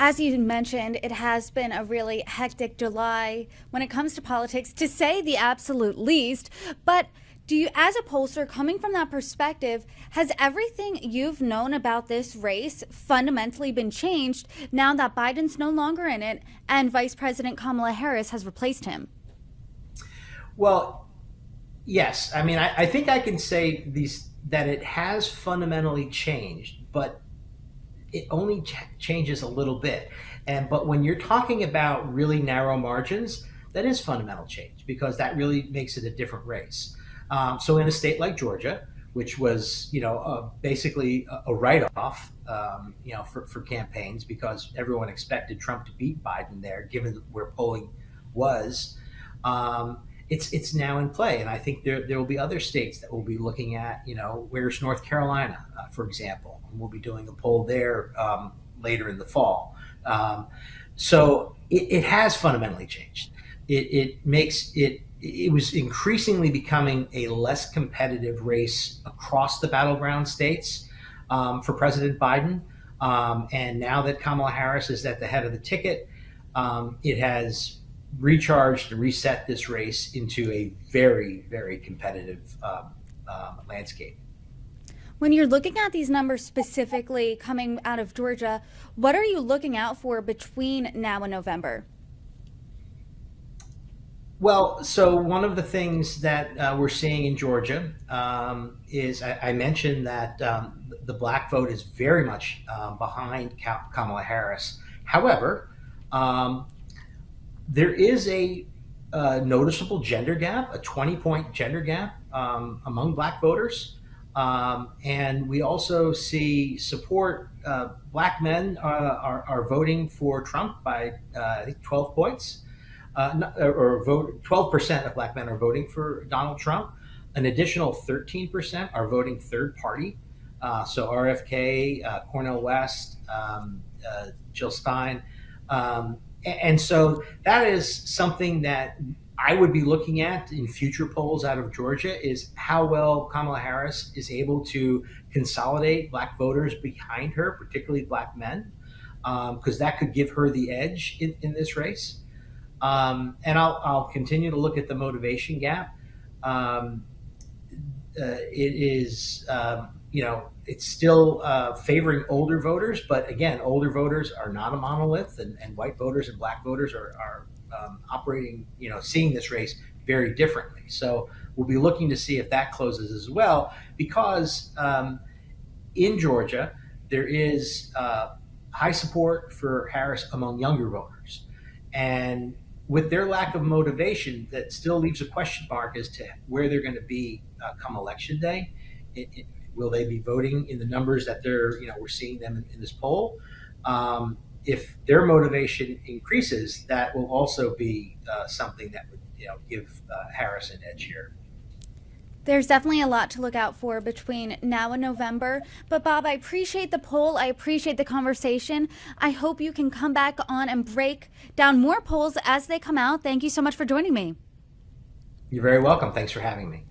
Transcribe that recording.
As you mentioned, it has been a really hectic July when it comes to politics, to say the absolute least. But do you, as a pollster, coming from that perspective, has everything you've known about this race fundamentally been changed now that Biden's no longer in it and Vice President Kamala Harris has replaced him? Well, yes. I mean, I think I can say these that it has fundamentally changed, but it only changes a little bit. But when you're talking about really narrow margins, that is fundamental change because that really makes it a different race. So in a state like Georgia, which was basically a write-off, for campaigns because everyone expected Trump to beat Biden there, given where polling was. It's now in play, and I think there will be other states that will be looking at, where's North Carolina, for example, and we'll be doing a poll there later in the fall. So it has fundamentally changed. It makes it. It was increasingly becoming a less competitive race across the battleground states for President Biden, and now that Kamala Harris is at the head of the ticket, it has recharged and reset this race into a very, very competitive landscape. When you're looking at these numbers specifically coming out of Georgia, what are you looking out for between now and November? Well, so one of the things that we're seeing in Georgia is I mentioned that the black vote is very much behind Kamala Harris. However, there is a noticeable gender gap, a 20-point gender gap among black voters. And we also see support. Black men are voting for Trump by, I think, 12 points. Or vote 12% of black men are voting for Donald Trump. An additional 13% are voting third party. So RFK, Cornel West, Jill Stein. And so that is something that I would be looking at in future polls out of Georgia, is how well Kamala Harris is able to consolidate black voters behind her, particularly black men, because that could give her the edge in this race. And I'll continue to look at the motivation gap. It is, it's still favoring older voters, but again, older voters are not a monolith, and white voters and black voters are operating, seeing this race very differently. So we'll be looking to see if that closes as well, because in Georgia, there is high support for Harris among younger voters. And with their lack of motivation, that still leaves a question mark as to where they're going to be come election day. Will they be voting in the numbers that we're seeing them in this poll? If their motivation increases, that will also be something that would, give Harris an edge here. There's definitely a lot to look out for between now and November. But Bob, I appreciate the poll. I appreciate the conversation. I hope you can come back on and break down more polls as they come out. Thank you so much for joining me. You're very welcome. Thanks for having me.